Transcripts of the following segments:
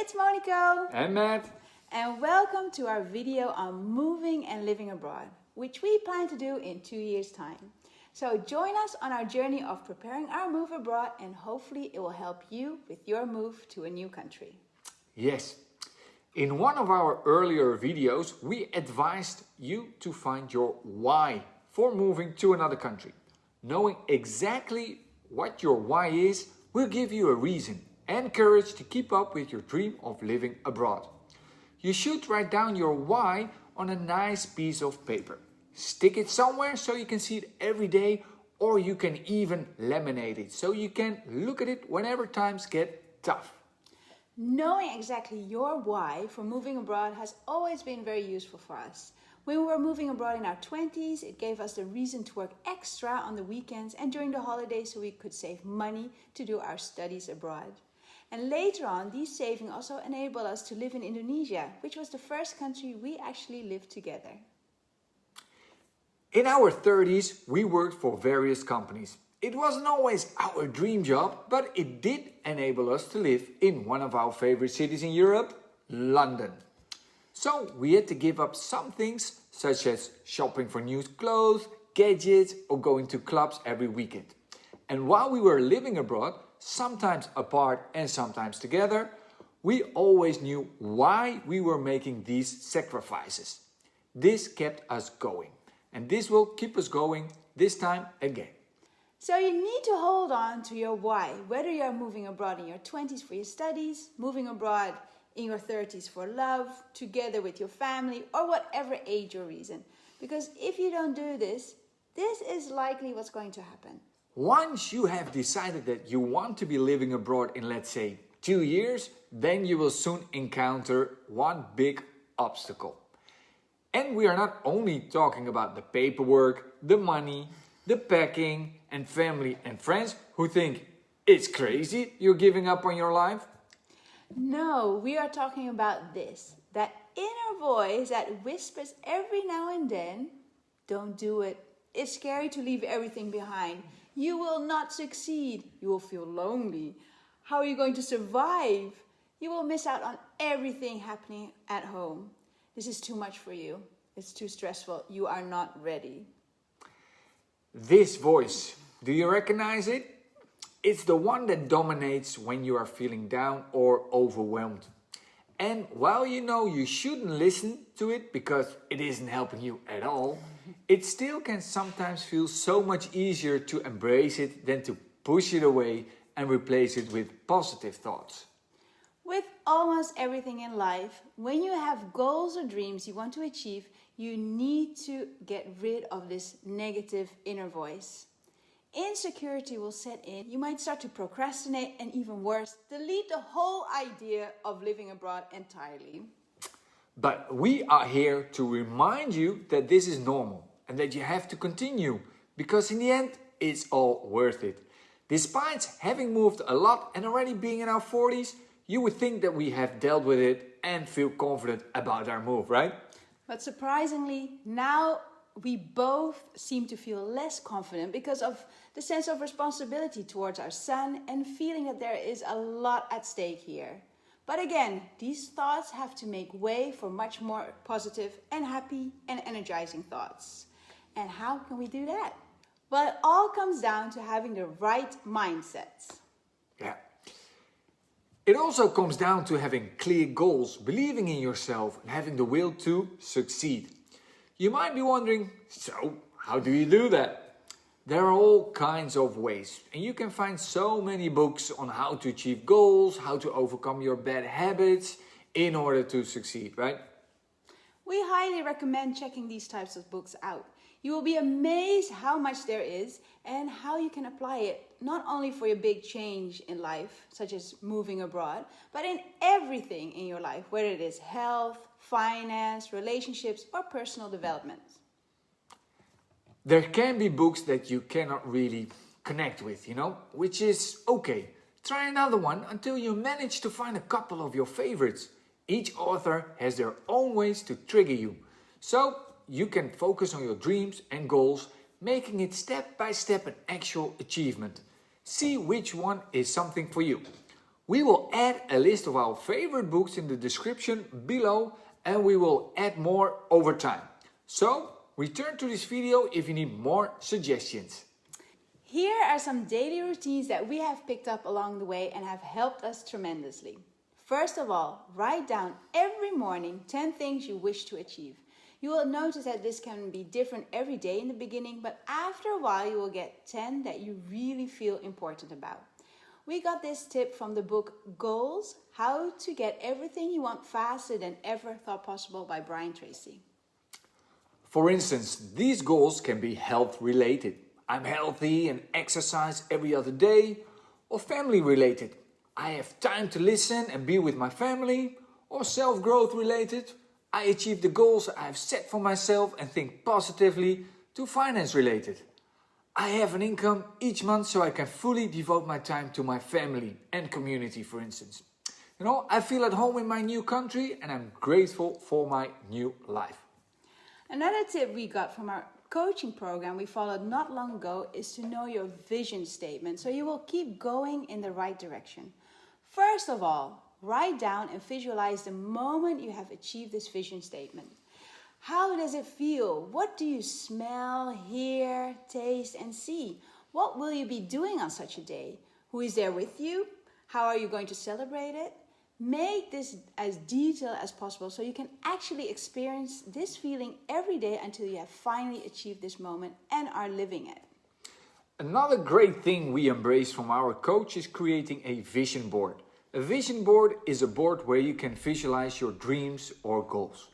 it's Monica and Matt, and welcome to our video on moving and living abroad, which we plan to do in 2 years' time. So join us on our journey of preparing our move abroad, and hopefully it will help you with your move to a new country. Yes, in one of our earlier videos we advised you to find your why for moving to another country. Knowing exactly what your why is will give you a reason and courage to keep up with your dream of living abroad. You should write down your why on a nice piece of paper. Stick it somewhere so you can see it every day, or you can even laminate it so you can look at it whenever times get tough. Knowing exactly your why for moving abroad has always been very useful for us. When we were moving abroad in our 20s, it gave us the reason to work extra on the weekends and during the holidays so we could save money to do our studies abroad. And later on, these savings also enabled us to live in Indonesia, which was the first country we actually lived together. In our 30s, we worked for various companies. It wasn't always our dream job, but it did enable us to live in one of our favorite cities in Europe, London. So we had to give up some things, such as shopping for new clothes, gadgets, or going to clubs every weekend. And while we were living abroad, sometimes apart and sometimes together, we always knew why we were making these sacrifices. This kept us going, and this will keep us going this time again. So you need to hold on to your why, whether you're moving abroad in your 20s for your studies, moving abroad in your 30s for love, together with your family, or whatever age or reason. Because if you don't do this, this is likely what's going to happen. Once you have decided that you want to be living abroad in, let's say, 2 years, then you will soon encounter one big obstacle. And we are not only talking about the paperwork, the money, the packing, and family and friends who think it's crazy you're giving up on your life. No, we are talking about this, that inner voice that whispers every now and then, don't do it. It's scary to leave everything behind. You will not succeed. You will feel lonely. How are you going to survive? You will miss out on everything happening at home. This is too much for you. It's too stressful. You are not ready. This voice, do you recognize it? It's the one that dominates when you are feeling down or overwhelmed. And while you know you shouldn't listen to it because it isn't helping you at all, it still can sometimes feel so much easier to embrace it than to push it away and replace it with positive thoughts. With almost everything in life, when you have goals or dreams you want to achieve, you need to get rid of this negative inner voice. Insecurity will set in. You might start to procrastinate and, even worse, delete the whole idea of living abroad entirely. But we are here to remind you that this is normal and that you have to continue, because in the end, it's all worth it. Despite having moved a lot and already being in our 40s, you would think that we have dealt with it and feel confident about our move, right? But surprisingly, now we both seem to feel less confident because of the sense of responsibility towards our son and feeling that there is a lot at stake here. But again, these thoughts have to make way for much more positive and happy and energizing thoughts. And how can we do that? Well, it all comes down to having the right mindsets. Yeah. It also comes down to having clear goals, believing in yourself, and having the will to succeed. You might be wondering, so how do you do that? There are all kinds of ways, and you can find so many books on how to achieve goals, how to overcome your bad habits in order to succeed, right? We highly recommend checking these types of books out. You will be amazed how much there is and how you can apply it, not only for your big change in life, such as moving abroad, but in everything in your life, whether it is health, finance, relationships, or personal development. There can be books that you cannot really connect with, which is okay. Try another one until you manage to find a couple of your favorites. Each author has their own ways to trigger you. So you can focus on your dreams and goals, making it step by step an actual achievement. See which one is something for you. We will add a list of our favorite books in the description below, and we will add more over time. So, return to this video if you need more suggestions. Here are some daily routines that we have picked up along the way and have helped us tremendously. First of all, write down every morning 10 things you wish to achieve. You will notice that this can be different every day in the beginning, but after a while you will get 10 that you really feel important about. We got this tip from the book Goals, How to Get Everything You Want Faster Than Ever Thought Possible by Tracy. For instance, these goals can be health related. I'm healthy and exercise every other day. Or family related. I have time to listen and be with my family. Or self-growth related. I achieve the goals I have set for myself and think positively. To finance related. I have an income each month so I can fully devote my time to my family and community, for instance. I feel at home in my new country and I'm grateful for my new life. Another tip we got from our coaching program we followed not long ago is to know your vision statement so you will keep going in the right direction. First of all, write down and visualize the moment you have achieved this vision statement. How does it feel? What do you smell, hear, taste, and see? What will you be doing on such a day? Who is there with you? How are you going to celebrate it? Make this as detailed as possible so you can actually experience this feeling every day until you have finally achieved this moment and are living it. Another great thing we embrace from our coach is creating a vision board. A vision board is a board where you can visualize your dreams or goals.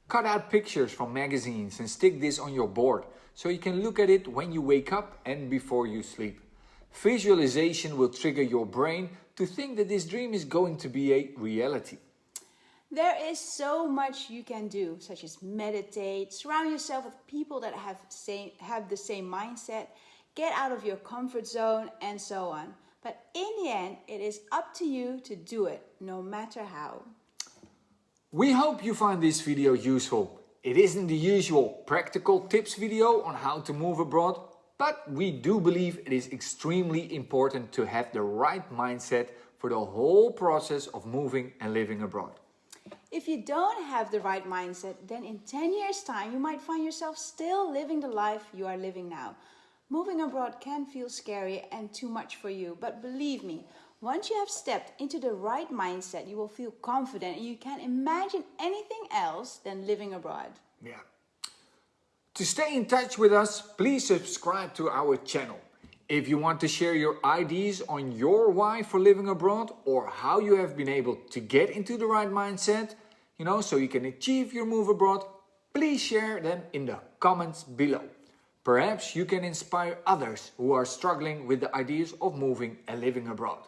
Cut out pictures from magazines and stick this on your board so you can look at it when you wake up and before you sleep. Visualization will trigger your brain to think that this dream is going to be a reality. There is so much you can do, such as meditate, surround yourself with people that have the same mindset, get out of your comfort zone, and so on. But in the end, it is up to you to do it, no matter how. We hope you find this video useful. It isn't the usual practical tips video on how to move abroad, but we do believe it is extremely important to have the right mindset for the whole process of moving and living abroad. If you don't have the right mindset, then in 10 years' time, you might find yourself still living the life you are living now. Moving abroad can feel scary and too much for you, but believe me, once you have stepped into the right mindset, you will feel confident and you can imagine anything else than living abroad. Yeah. To stay in touch with us, please subscribe to our channel. If you want to share your ideas on your why for living abroad or how you have been able to get into the right mindset, so you can achieve your move abroad, please share them in the comments below. Perhaps you can inspire others who are struggling with the ideas of moving and living abroad.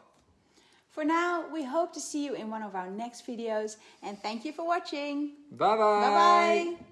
For now, we hope to see you in one of our next videos and thank you for watching. Bye bye. Bye bye.